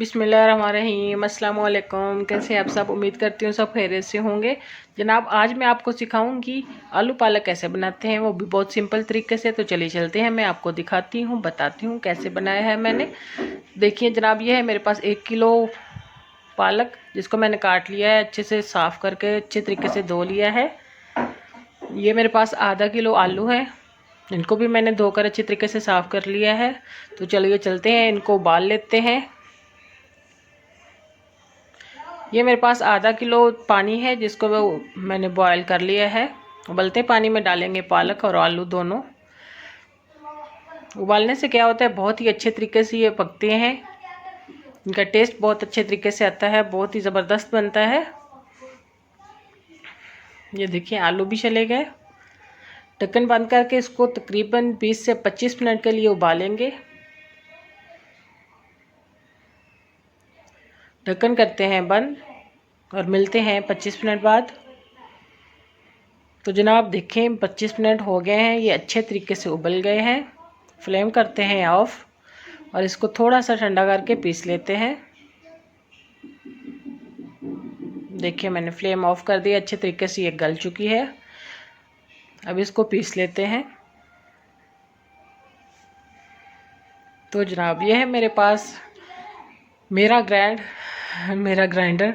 बिस्मिल्लाहिर्रहमानिर्रहीम, अस्सलाम वालेकुम। कैसे आप सब? उम्मीद करती हूँ सब खैरियत से होंगे। जनाब, आज मैं आपको सिखाऊंगी आलू पालक कैसे बनाते हैं, वो भी बहुत सिंपल तरीके से। तो चलिए चलते हैं, मैं आपको दिखाती हूँ, बताती हूँ कैसे बनाया है मैंने। देखिए जनाब, ये है मेरे पास 1 किलो पालक, जिसको मैंने काट लिया है, अच्छे से साफ़ करके अच्छे तरीके से धो लिया है। ये मेरे पास आधा किलो आलू है, इनको भी मैंने धोकर अच्छे तरीके से साफ़ कर लिया है। तो चलिए चलते हैं, इनको उबाल लेते हैं। ये मेरे पास आधा किलो पानी है, जिसको मैंने बॉयल कर लिया है। उबलते पानी में डालेंगे पालक और आलू दोनों। उबालने से क्या होता है, बहुत ही अच्छे तरीके से ये पकते हैं, इनका टेस्ट बहुत अच्छे तरीके से आता है, बहुत ही ज़बरदस्त बनता है। ये देखिए आलू भी चले गए। ढक्कन बंद करके इसको तकरीबन 20 से 25 मिनट के लिए उबालेंगे। ढक्कन करते हैं बंद और मिलते हैं 25 मिनट बाद। तो जनाब देखें 25 मिनट हो गए हैं, ये अच्छे तरीके से उबल गए हैं। फ्लेम करते हैं ऑफ और इसको थोड़ा सा ठंडा करके पीस लेते हैं। देखिए मैंने फ्लेम ऑफ कर दिया, अच्छे तरीके से ये गल चुकी है। अब इसको पीस लेते हैं। तो जनाब ये है मेरे पास मेरा ग्राइंडर।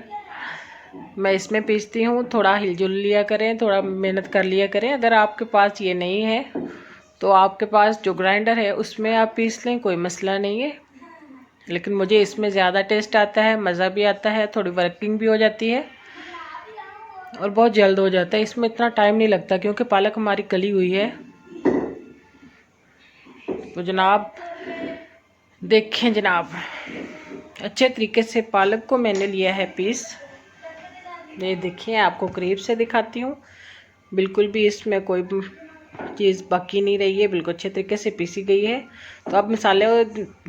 मैं इसमें पीसती हूँ। थोड़ा हिलजुल लिया करें, थोड़ा मेहनत कर लिया करें। अगर आपके पास ये नहीं है तो आपके पास जो ग्राइंडर है उसमें आप पीस लें, कोई मसला नहीं है। लेकिन मुझे इसमें ज़्यादा टेस्ट आता है, मज़ा भी आता है, थोड़ी वर्किंग भी हो जाती है और बहुत जल्द हो जाता है। इसमें इतना टाइम नहीं लगता क्योंकि पालक हमारी गली हुई है। तो जनाब देखें जनाब, अच्छे तरीके से पालक को मैंने लिया है पीस। ये देखिए, आपको करीब से दिखाती हूँ, बिल्कुल भी इसमें कोई चीज़ बाकी नहीं रही है, बिल्कुल अच्छे तरीके से पीसी गई है। तो अब मसाले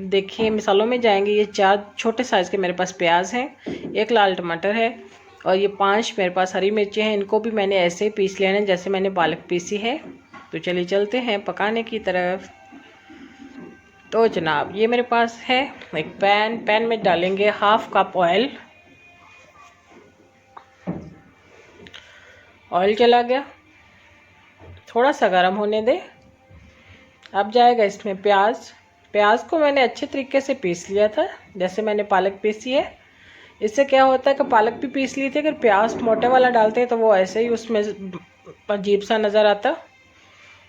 देखिए, मसालों में जाएंगे। ये 4 छोटे साइज़ के मेरे पास प्याज हैं, 1 लाल टमाटर है और ये 5 मेरे पास हरी मिर्चें हैं। इनको भी मैंने ऐसे ही पीस लेना है जैसे मैंने पालक पीसी है। तो चलिए चलते हैं पकाने की तरफ। तो जनाब ये मेरे पास है एक पैन में डालेंगे 1/2 कप ऑयल। ऑयल चला गया, थोड़ा सा गर्म होने दे। अब जाएगा इसमें प्याज को मैंने अच्छे तरीके से पीस लिया था, जैसे मैंने पालक पीसी है। इससे क्या होता है कि पालक भी पीस ली थी, अगर प्याज मोटे वाला डालते हैं तो वो ऐसे ही उसमें अजीब सा नज़र आता।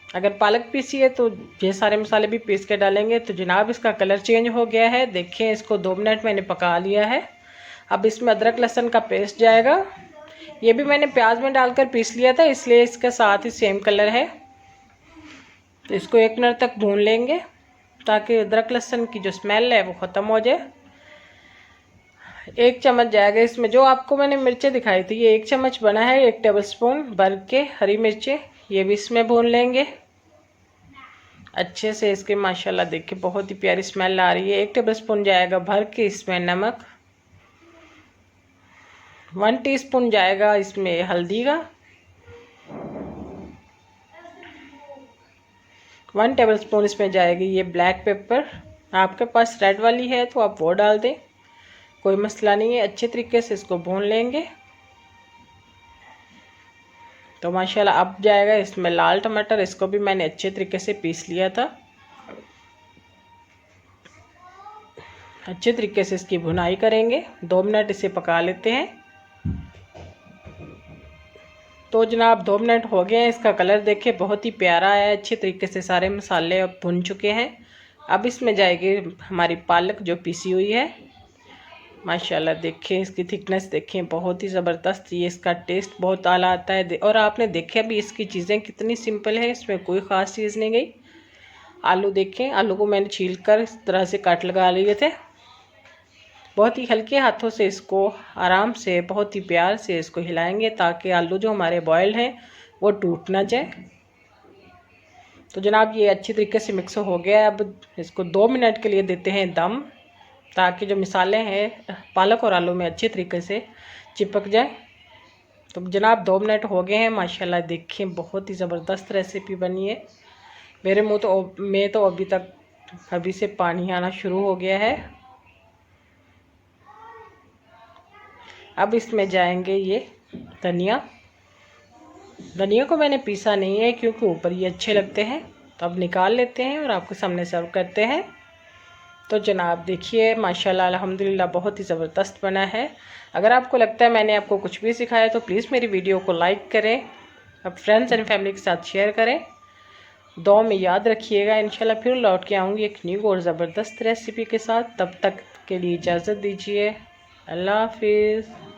अगर पालक पीसी है तो ये सारे मसाले भी पीस के डालेंगे। तो जनाब इसका कलर चेंज हो गया है, देखिए इसको 2 मिनट मैंने पका लिया है। अब इसमें अदरक लहसुन का पेस्ट जाएगा। ये भी मैंने प्याज में डालकर पीस लिया था, इसलिए इसके साथ ही सेम कलर है। तो इसको 1 मिनट तक भून लेंगे ताकि अदरक लहसुन की जो स्मेल है वो ख़त्म हो जाए। 1 चम्मच जाएगा इसमें, जो आपको मैंने मिर्चें दिखाई थी, ये 1 चम्मच बना है। 1 टेबलस्पून भर के हरी मिर्चें, ये भी इसमें भून लेंगे अच्छे से। इसके माशाल्लाह देखिए बहुत ही प्यारी स्मेल आ रही है। 1 टेबलस्पून जाएगा भर के इसमें नमक। 1 टीस्पून जाएगा इसमें हल्दी का। 1 टेबलस्पून इसमें जाएगी ये ब्लैक पेपर। आपके पास रेड वाली है तो आप वो डाल दें, कोई मसला नहीं है। अच्छे तरीके से इसको भून लेंगे। तो माशाल्लाह अब जाएगा इसमें लाल टमाटर, इसको भी मैंने अच्छे तरीके से पीस लिया था। अच्छे तरीके से इसकी भुनाई करेंगे, 2 मिनट इसे पका लेते हैं। तो जनाब 2 मिनट हो गए हैं, इसका कलर देखिए बहुत ही प्यारा है, अच्छे तरीके से सारे मसाले अब भुन चुके हैं। अब इसमें जाएगी हमारी पालक जो पीसी हुई है। माशाल्लाह देखिए इसकी थिकनेस देखिए बहुत ही ज़बरदस्त, ये इसका टेस्ट बहुत आला आता है। और आपने देखा भी इसकी चीज़ें कितनी सिंपल है, इसमें कोई ख़ास चीज़ नहीं गई। आलू देखें, आलू को मैंने छील कर इस तरह से काट लगा लिए थे। बहुत ही हल्के हाथों से इसको आराम से बहुत ही प्यार से इसको हिलाएंगे ताकि आलू जो हमारे बॉयल्ड हैं वो टूट ना जाए। तो जनाब ये अच्छी तरीके से मिक्स हो गया है। अब इसको 2 मिनट के लिए देते हैं दम, ताकि जो मसाले हैं पालक और आलू में अच्छे तरीके से चिपक जाए। तो जनाब 2 मिनट हो गए हैं, माशाल्लाह देखिए बहुत ही ज़बरदस्त रेसिपी बनी है। मेरे मुँह में तो अभी से पानी आना शुरू हो गया है। अब इसमें जाएंगे ये धनिया। धनिया को मैंने पीसा नहीं है क्योंकि ऊपर ये अच्छे लगते हैं। तो अब निकाल लेते हैं और आपके सामने सर्व करते हैं। तो जनाब देखिए माशाल्लाह अल्हम्दुलिल्लाह बहुत ही ज़बरदस्त बना है। अगर आपको लगता है मैंने आपको कुछ भी सिखाया तो प्लीज़ मेरी वीडियो को लाइक करें, अब फ्रेंड्स एंड फैमिली के साथ शेयर करें। दुआ में याद रखिएगा। इंशाल्लाह फिर लौट के आऊँगी एक न्यू और ज़बरदस्त रेसिपी के साथ। तब तक के लिए इजाज़त दीजिए। अल्लाह हाफिज़।